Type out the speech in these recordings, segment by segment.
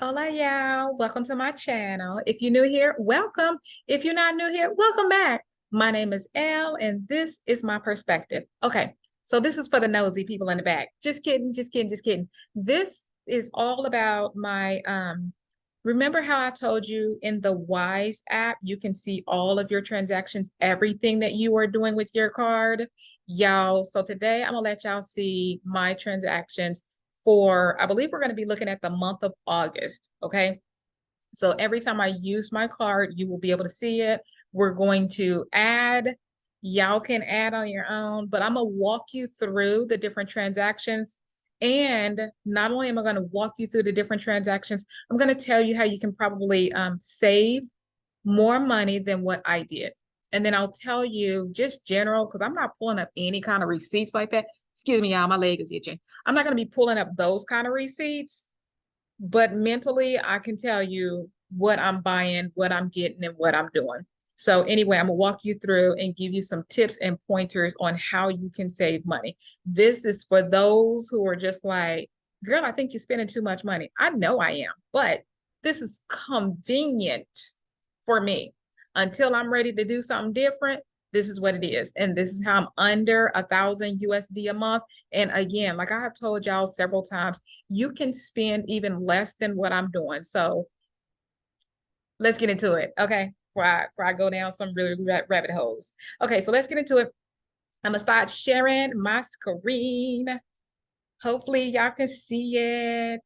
Hola, y'all. Welcome to my channel. If you're new here, welcome. If you're not new here, welcome back. My name is Elle, and this is my perspective. Okay, so this is for the nosy people in the back. Just kidding, just kidding, just kidding. This is all about my remember how I told you in the Wise app, you can see all of your transactions, everything that you are doing with your card? Y'all, so today I'm gonna let y'all see my transactions for, I believe we're going to be looking at the month of August. Okay. So every time I use my card, you will be able to see it. We're going to add, y'all can add on your own, but I'm going to walk you through the different transactions. And not only am I going to walk you through the different transactions, I'm going to tell you how you can probably save more money than what I did. And then I'll tell you just general, because I'm not pulling up any kind of receipts like that. Excuse me, y'all, my leg is itching. I'm not going to be pulling up those kind of receipts, but mentally, I can tell you what I'm buying, what I'm getting, and what I'm doing. So anyway, I'm gonna walk you through and give you some tips and pointers on how you can save money. This is for those who are just like, girl, I think you're spending too much money. I know I am, but this is convenient for me. Until I'm ready to do something different, this is what it is. And this is how I'm under 1,000 USD a month. And again, like I have told y'all several times, you can spend even less than what I'm doing. So let's get into it. Okay. Before I go down some really rabbit holes. Okay. So let's get into it. I'm going to start sharing my screen. Hopefully y'all can see it.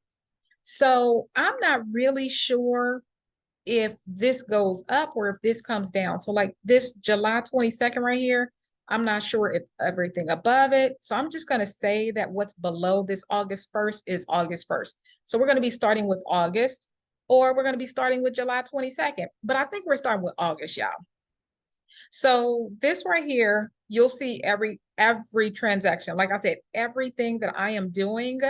So I'm not really sure if this goes up or if this comes down. So like this July 22nd right here, I'm not sure if everything above it. So I'm just going to say that what's below this August 1st is August 1st. So we're going to be starting with August, or we're going to be starting with July 22nd. But I think we're starting with August, y'all. So this right here, you'll see every transaction. Like I said, everything that I am doing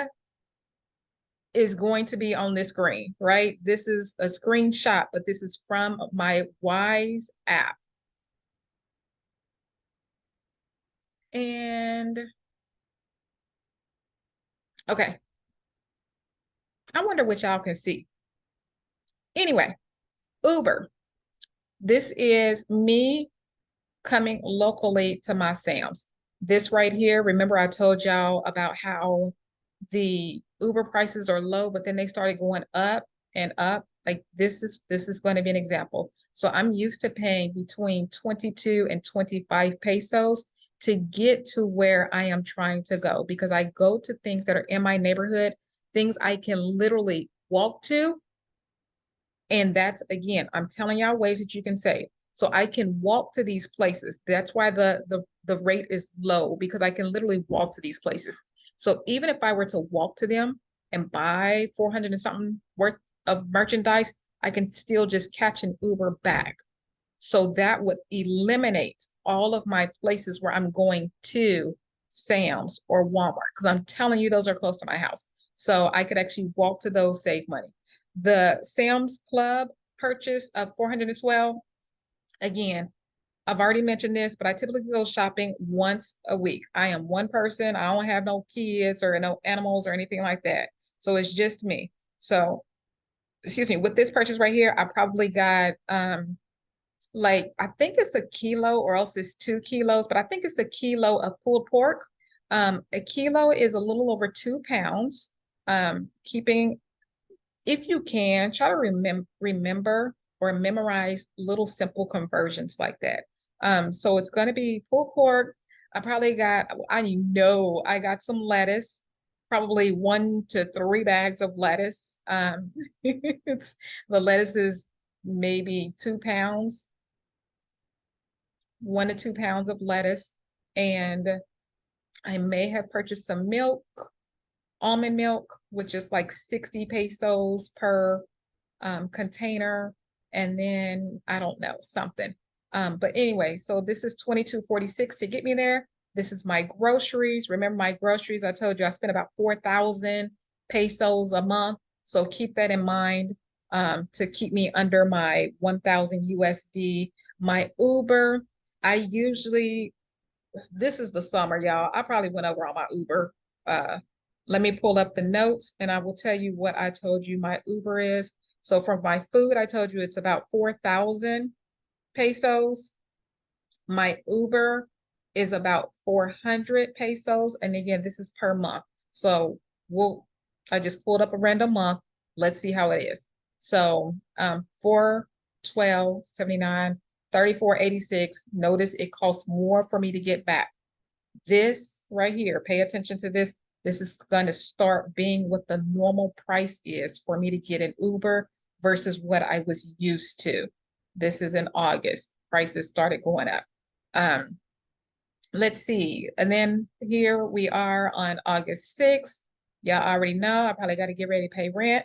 is going to be on this screen, right? This is a screenshot, but this is from my Wise app. And okay, I wonder what y'all can see. Anyway, Uber. This is me coming locally to my Sam's. This right here, remember I told y'all about how the Uber prices are low, but then they started going up and up. Like this is going to be an example. So I'm used to paying between 22 and 25 pesos to get to where I am trying to go because I go to things that are in my neighborhood, things I can literally walk to. And that's again, I'm telling y'all ways that you can save. So I can walk to these places. That's why the rate is low because I can literally walk to these places. So even if I were to walk to them and buy 400 and something worth of merchandise, I can still just catch an Uber back. So that would eliminate all of my places where I'm going to Sam's or Walmart because I'm telling you those are close to my house. So I could actually walk to those, save money. The Sam's Club purchase of 412, again, I've already mentioned this, but I typically go shopping once a week. I am one person. I don't have no kids or no animals or anything like that. So it's just me. So, excuse me, with this purchase right here, I probably got like I think it's a kilo or else it's 2 kilos, but I think it's a kilo of pulled pork. A kilo is a little over 2 pounds. Keeping if you can, try to remember or memorize little simple conversions like that. So it's going to be pulled pork. I know I got some lettuce, probably 1 to 3 bags of lettuce. The lettuce is maybe 2 pounds, 1 to 2 pounds of lettuce. And I may have purchased some milk, almond milk, which is like 60 pesos per container, and then I don't know, something. But anyway, so this is 22.46 to get me there. This is my groceries. Remember my groceries, I told you I spent about 4,000 pesos a month. So keep that in mind to keep me under my 1,000 USD. My Uber, I usually, this is the summer, y'all. I probably went over on my Uber. Let me pull up the notes and I will tell you what I told you my Uber is. So from my food, I told you it's about 4,000 pesos. My Uber is about 400 pesos. And again, this is per month. So I just pulled up a random month. Let's see how it is. So 412.79, 34.86. Notice it costs more for me to get back. This right here, pay attention to this. This is going to start being what the normal price is for me to get an Uber versus what I was used to. This is in August. Prices started going up. Um, let's see. And then here we are on August 6th. Y'all already know I probably got to get ready to pay rent.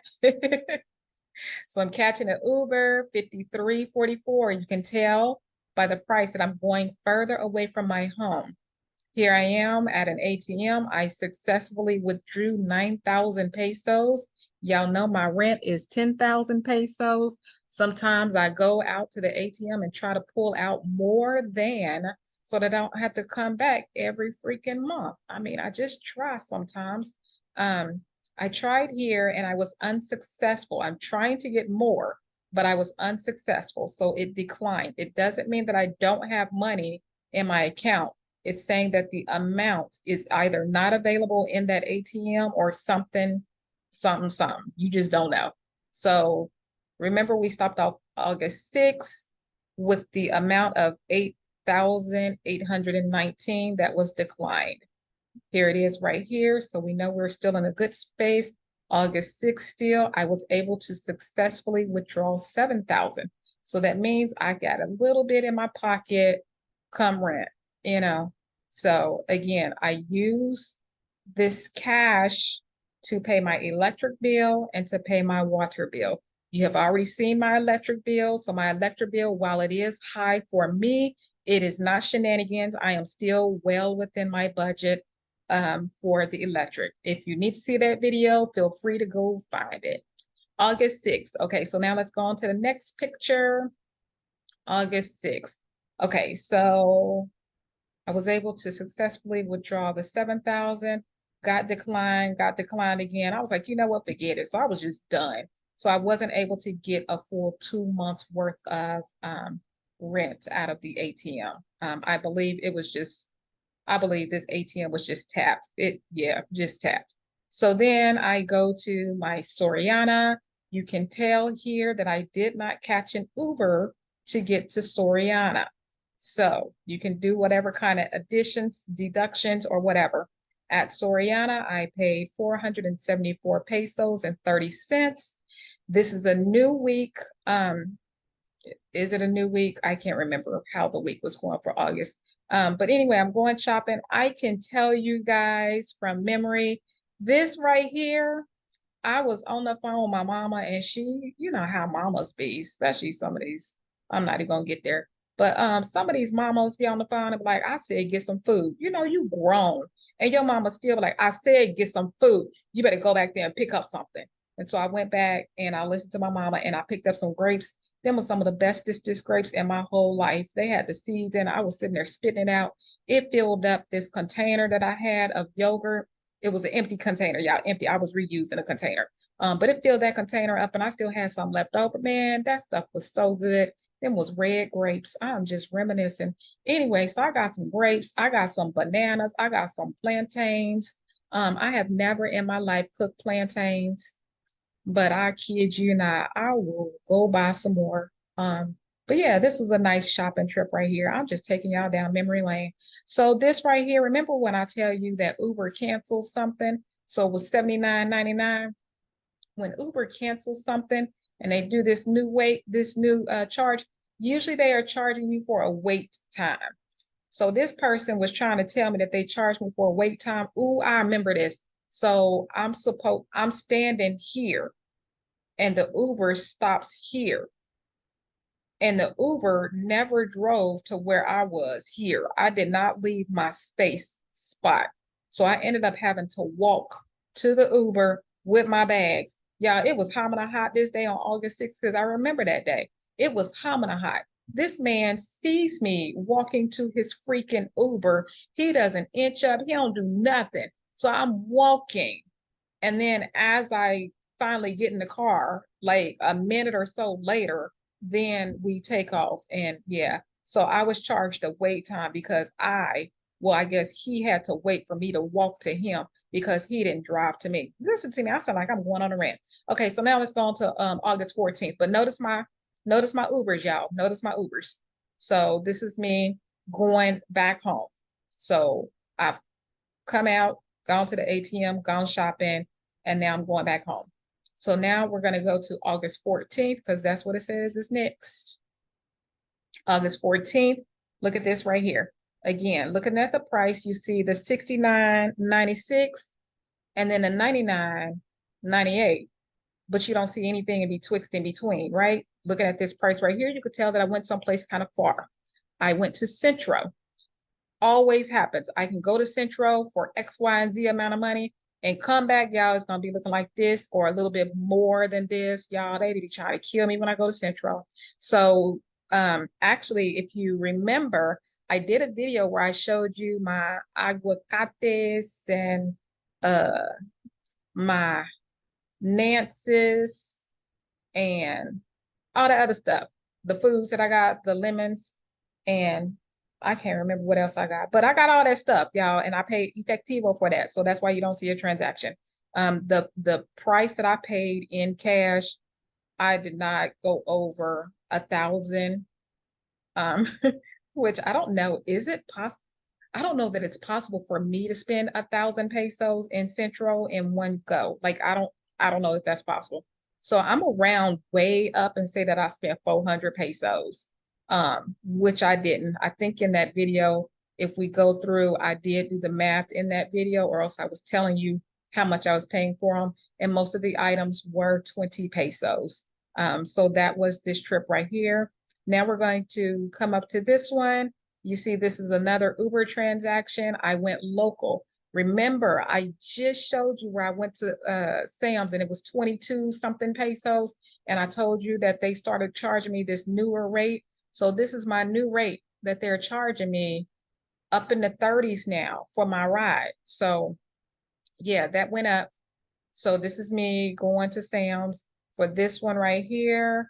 So I'm catching an Uber, 53.44. You can tell by the price that I'm going further away from my home. Here I am at an ATM. I successfully withdrew 9,000 pesos. Y'all know my rent is 10,000 pesos. Sometimes I go out to the ATM and try to pull out more than so that I don't have to come back every freaking month. I mean, I just try sometimes. Um, I tried here and I was unsuccessful. I'm trying to get more, but I was unsuccessful. So it declined. It doesn't mean that I don't have money in my account. It's saying that the amount is either not available in that ATM or something. You just don't know. So remember, we stopped off August 6th with the amount of 8,819 that was declined. Here it is right here. So we know we're still in a good space. August 6th still, I was able to successfully withdraw 7,000. So that means I got a little bit in my pocket come rent, you know. So again, I use this cash to pay my electric bill and to pay my water bill. You have already seen my electric bill. So my electric bill, while it is high for me, it is not shenanigans. I am still well within my budget for the electric. If you need to see that video, feel free to go find it. August 6th. Okay, so now let's go on to the next picture. August 6th. Okay, so I was able to successfully withdraw the 7,000, got declined again. I was like, you know what, forget it. So I was just done. So I wasn't able to get a full 2 months worth of rent out of the ATM. I believe this ATM was just tapped. Just tapped. So then I go to my Soriana. You can tell here that I did not catch an Uber to get to Soriana. So you can do whatever kind of additions, deductions, or whatever. At Soriana, I paid 474 pesos and 30 cents. This is a new week. Is it a new week? I can't remember how the week was going for August. But anyway, I'm going shopping. I can tell you guys from memory, this right here, I was on the phone with my mama and she, you know how mamas be, especially some of these, I'm not even gonna get there. But some of these mamas be on the phone and be like, I said get some food. You know, you grown. And your mama still be like, I said get some food. You better go back there and pick up something. And so I went back and I listened to my mama and I picked up some grapes. Them were some of the bestest grapes in my whole life. They had the seeds in. I was sitting there spitting it out. It filled up this container that I had of yogurt. It was an empty container, y'all, empty. I was reusing a container. But it filled that container up and I still had some left over. Man, that stuff was so good. Them was red grapes. I'm just reminiscing. Anyway, so I got some grapes. I got some bananas. I got some plantains. I have never in my life cooked plantains, but I kid you not, I will go buy some more. But yeah, this was a nice shopping trip right here. I'm just taking y'all down memory lane. So this right here, remember when I tell you that Uber canceled something? So it was $79.99. When Uber cancels something and they do this new charge, usually they are charging you for a wait time. So this person was trying to tell me that they charged me for a wait time. Ooh, I remember this. So I'm standing here and the Uber stops here. And the Uber never drove to where I was here. I did not leave my space spot. So I ended up having to walk to the Uber with my bags. Y'all, it was homina hot this day on August 6th because I remember that day. It was homina hot. This man sees me walking to his freaking Uber. He doesn't inch up. He don't do nothing. So I'm walking And then as I finally get in the car, like a minute or so later, then we take off. And yeah, so I was charged a wait time because well, I guess he had to wait for me to walk to him because he didn't drive to me. Listen to me, I sound like I'm going on a rant. Okay, so now let's go on to August 14th. But notice my Ubers, y'all. Notice my Ubers. So this is me going back home. So I've come out, gone to the ATM, gone shopping, and now I'm going back home. So now we're going to go to August 14th because that's what it says is next. August 14th. Look at this right here. Again, looking at the price, you see the 69.96 and then the 99.98, but you don't see anything in betwixt in between, right? Looking at this price right here, you could tell that I went someplace kind of far. I went to Centro. Always happens. I can go to Centro for X, Y, and Z amount of money and come back, y'all. It's gonna be looking like this or a little bit more than this, y'all. They be trying to kill me when I go to Centro. So, actually, if you remember, I did a video where I showed you my aguacates and uh my Nances and all the other stuff. The foods that I got, the lemons, and I can't remember what else I got, but I got all that stuff, y'all, and I paid Efectivo for that. So that's why you don't see a transaction. The price that I paid in cash, I did not go over 1,000. Um, which I don't know. Is it possible? I don't know that it's possible for me to spend 1,000 pesos in Central in one go. Like I don't know if that's possible. So I'm around way up and say that I spent 400 pesos, which I didn't. I think in that video, if we go through, I did do the math in that video, or else I was telling you how much I was paying for them. And most of the items were 20 pesos. So that was this trip right here. Now we're going to come up to this one. You see, this is another Uber transaction. I went local. Remember, I just showed you where I went to Sam's and it was 22 something pesos. And I told you that they started charging me this newer rate. So this is my new rate that they're charging me up in the 30s now for my ride. So yeah, that went up. So this is me going to Sam's for this one right here.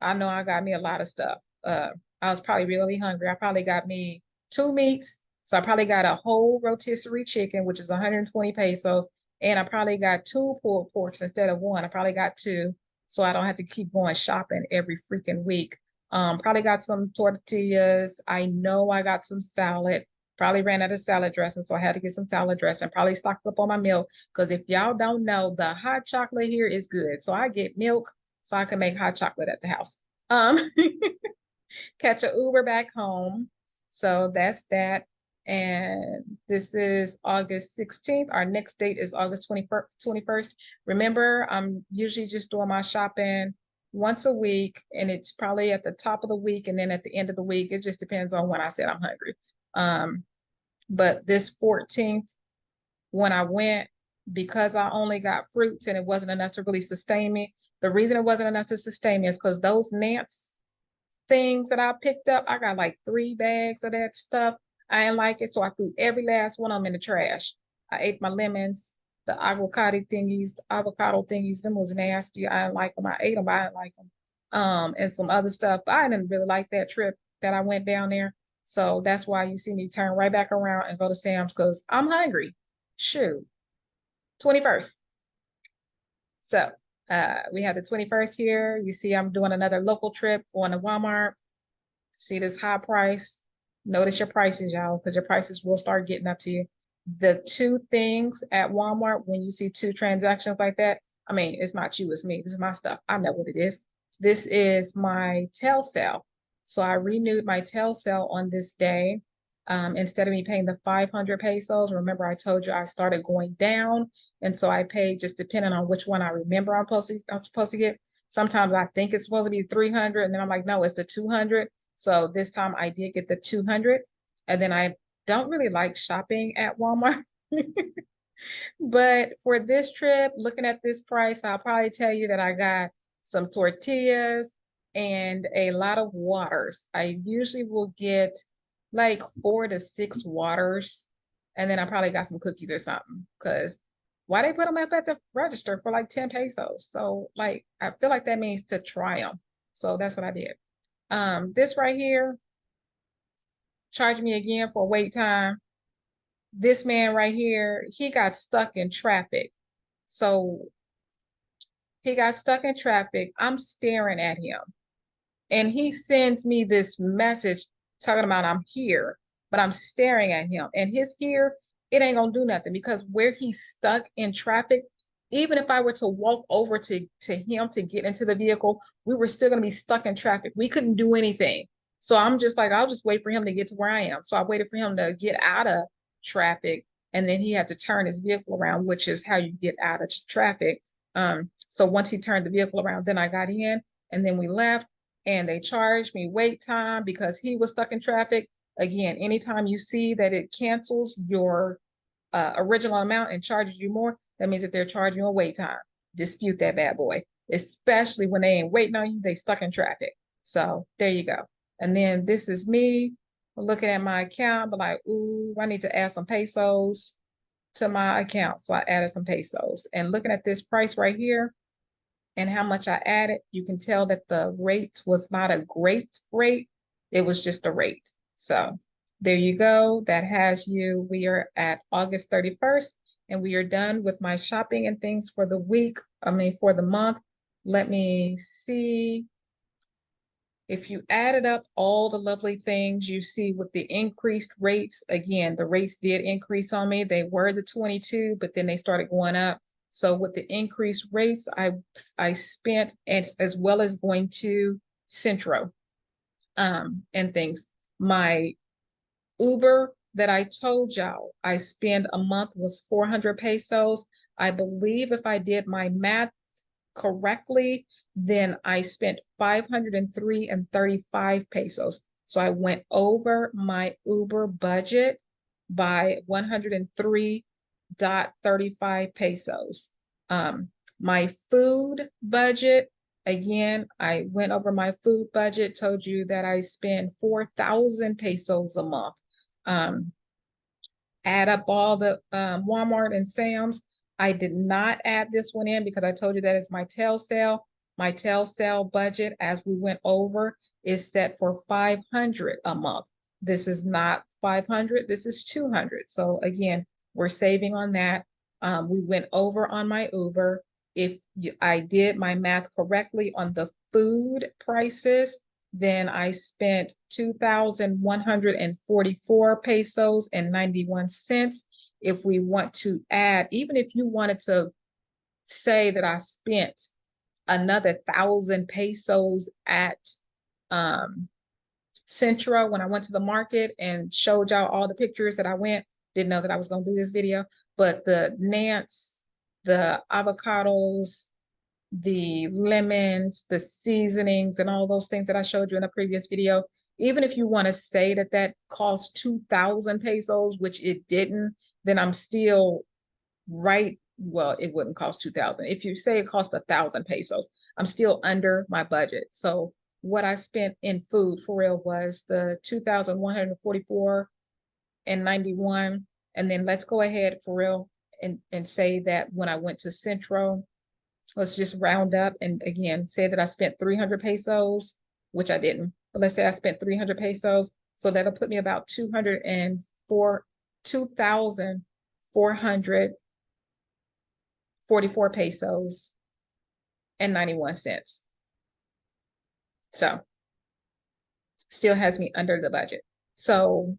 I know I got me a lot of stuff. I was probably really hungry. I probably got me two meats. So I probably got a whole rotisserie chicken, which is 120 pesos. And I probably got two pulled porks instead of one. I probably got two. So I don't have to keep going shopping every freaking week. Probably got some tortillas. I know I got some salad. Probably ran out of salad dressing, so I had to get some salad dressing. Probably stocked up on my milk. Because if y'all don't know, the hot chocolate here is good. So I get milk so I can make hot chocolate at the house. Um, catch an Uber back home. So that's that. And this is August 16th. Our next date is August 21st. Remember, I'm usually just doing my shopping once a week, and it's probably at the top of the week and then at the end of the week. It just depends on when I said I'm hungry. But this 14th, when I went, because I only got fruits and it wasn't enough to really sustain me. The reason it wasn't enough to sustain me is because those Nance things that I picked up, I got like 3 bags of that stuff. I didn't like it, so I threw every last one of them in the trash. I ate my lemons, the avocado thingies, them was nasty. I didn't like them. I ate them, but I didn't like them. And some other stuff. But I didn't really like that trip that I went down there. So that's why you see me turn right back around and go to Sam's because I'm hungry. Shoot. 21st. So we have the 21st here. You see I'm doing another local trip going to Walmart. See this high price. Notice your prices, y'all, because your prices will start getting up to you. The two things at Walmart, when you see two transactions like that, I mean, it's not you, it's me. This is my stuff. I know what it is. This is my Telcel. So I renewed my Telcel on this day. Instead of me paying the 500 pesos, remember I told you I started going down. And so I paid just depending on which one I remember I'm supposed to get. Sometimes I think it's supposed to be 300 and then I'm like, no, it's the 200. So this time I did get the 200. And then I don't really like shopping at Walmart. But for this trip, looking at this price, I'll probably tell you that I got some tortillas and a lot of waters. I usually will get like 4 to 6 waters. And then I probably got some cookies or something because Why they put them up at the register for like 10 pesos? So like, I feel like that means to try them. So that's what I did. This right here charged me again for wait time. This man right here, he got stuck in traffic. So he got stuck in traffic. I'm staring at him. And he sends me this message talking about I'm here, but I'm staring at him. And his here, it ain't gonna do nothing because where he's stuck in traffic, even if I were to walk over to him to get into the vehicle, we were still gonna be stuck in traffic. We couldn't do anything. So I'm just like, I'll just wait for him to get to where I am. So I waited for him to get out of traffic, and then he had to turn his vehicle around, which is how you get out of traffic. So once he turned the vehicle around, then I got in, and then we left, and they charged me wait time because he was stuck in traffic. Again, anytime you see that it cancels your original amount and charges you more, that means that they're charging you a wait time. Dispute that bad boy, especially when they ain't waiting on you, they stuck in traffic. So there you go. And then this is me looking at my account, but like, ooh, I need to add some pesos to my account. So I added some pesos. And looking at this price right here, and how much I added, you can tell that the rate was not a great rate. It was just a rate. So there you go. That has you. We are at August 31st, and we are done with my shopping and things for the week. I mean, for the month. Let me see. If you added up all the lovely things you see with the increased rates, again, the rates did increase on me. They were the 22, but then they started going up. So with the increased rates, I spent as well as going to Centro and things. My Uber that I told y'all I spend a month was 400 pesos. I believe if I did my math correctly, then I spent 503 and 35 pesos. So I went over my Uber budget by 103.35 pesos. My food budget, again, I went over my food budget, told you that I spend 4,000 pesos a month. Um, Add up all the Walmart and Sam's. I did not add this one in because I told you that it's my tail sale. My tail sale budget, as we went over, is set for 500 a month. This is not 500, this is 200. So again, we're saving on that. We went over on my Uber. If I did my math correctly on the food prices, then I spent 2,144 pesos and 91 cents. If we want to add, even if you wanted to say that I spent another 1,000 pesos at Centro when I went to the market and showed y'all all the pictures that I went, didn't know that I was going to do this video, but the Nance, the avocados, the lemons, the seasonings, and all those things that I showed you in a previous video. Even if you want to say that that cost 2,000 pesos, which it didn't, then I'm still right. Well, it wouldn't cost 2,000. If you say it cost 1,000 pesos, I'm still under my budget. So what I spent in food for real was the 2,144 and 91. And then let's go ahead for real and say that when I went to Centro, let's just round up and again say that I spent 300 pesos, which I didn't, but let's say I spent 300 pesos. So that'll put me about 2,444 pesos and 91 cents. So still has me under the budget. So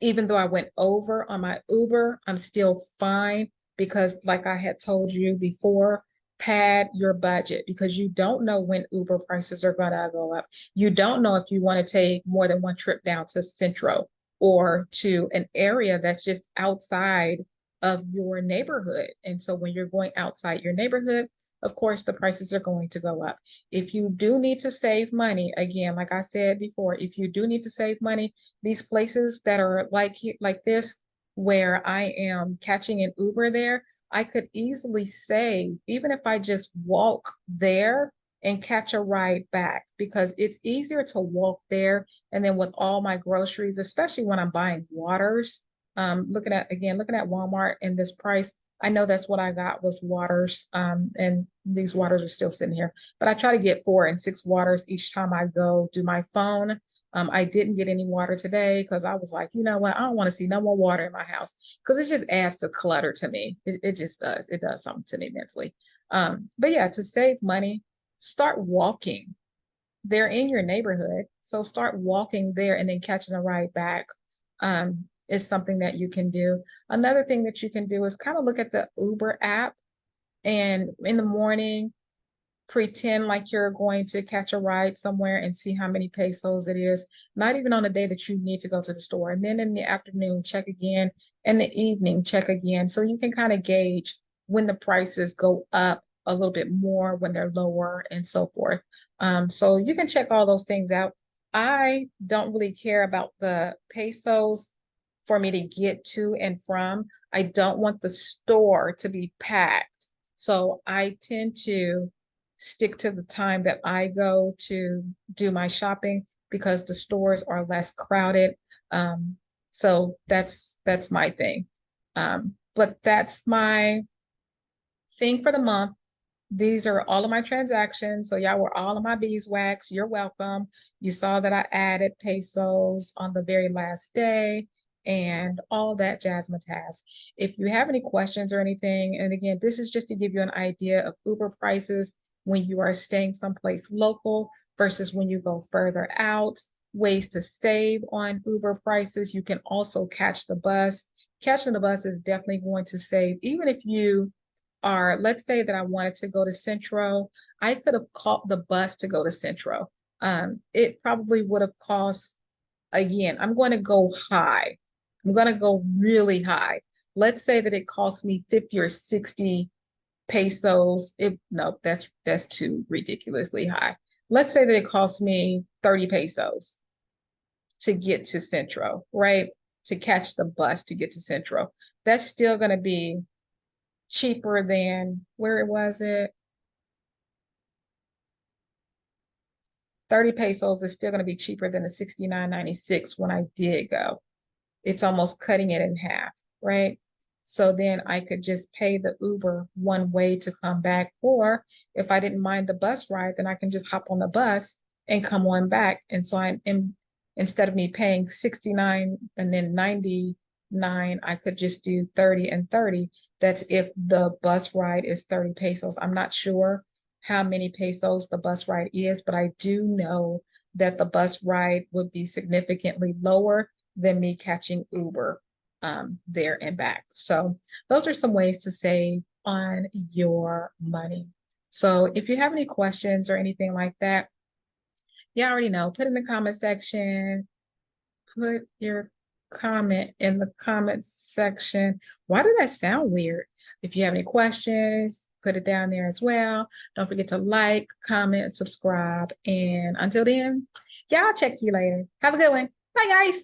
even though I went over on my Uber, I'm still fine because like I had told you before, pad your budget because you don't know when Uber prices are going to go up. You don't know if you want to take more than one trip down to Centro or to an area that's just outside of your neighborhood. And so when you're going outside your neighborhood, of course, the prices are going to go up. If you do need to save money, again, like I said before, if you do need to save money, these places that are like this, where I am catching an Uber there, I could easily save, even if I just walk there and catch a ride back, because it's easier to walk there. And then with all my groceries, especially when I'm buying waters, looking at Walmart and this price, I know that's what I got was waters. And these waters are still sitting here, but I try to get 4 and 6 waters each time I go do my phone. I didn't get any water today because I was like, you know what? I don't want to see no more water in my house because it just adds to clutter to me. It just does. It does something to me mentally. But yeah, to save money, start walking. They're in your neighborhood. So start walking there and then catching a ride back is something that you can do. Another thing that you can do is kind of look at the Uber app and in the morning, pretend like you're going to catch a ride somewhere and see how many pesos it is, not even on the day that you need to go to the store. And then in the afternoon, check again. In the evening, check again. So you can kind of gauge when the prices go up a little bit more, when they're lower, and so forth. So you can check all those things out. I don't really care about the pesos for me to get to and from. I don't want the store to be packed. So I tend to stick to the time that I go to do my shopping because the stores are less crowded. So that's my thing. But that's my thing for the month. These are all of my transactions. So y'all were all of my beeswax. You're welcome. You saw that I added pesos on the very last day and all that jazzmatazz. If you have any questions or anything, and again, this is just to give you an idea of Uber prices when you are staying someplace local versus when you go further out, ways to save on Uber prices. You can also catch the bus. Catching the bus is definitely going to save, even if you are, let's say that I wanted to go to Centro, I could have caught the bus to go to Centro. It probably would have cost, again, I'm going to go high. I'm going to go really high. Let's say that it cost me 50 or 60 pesos. No, that's too ridiculously high. Let's say that it cost me 30 pesos to get to Centro, right? To catch the bus to get to Centro. That's still going to be cheaper than where was it? 30 pesos is still going to be cheaper than the 69.96 when I did go. It's almost cutting it in half, right? So then I could just pay the Uber one way to come back. Or if I didn't mind the bus ride, then I can just hop on the bus and come on back. And so instead of me paying 69 and then 99, I could just do 30 and 30. That's if the bus ride is 30 pesos. I'm not sure how many pesos the bus ride is, but I do know that the bus ride would be significantly lower than me catching Uber there and back. So those are some ways to save on your money. So if you have any questions or anything like that, you already know, put in the comment section, put your comment in the comment section. Why did that sound weird? If you have any questions, put it down there as well. Don't forget to like, comment, subscribe. And until then, yeah, I'll check you later. Have a good one. Bye, guys.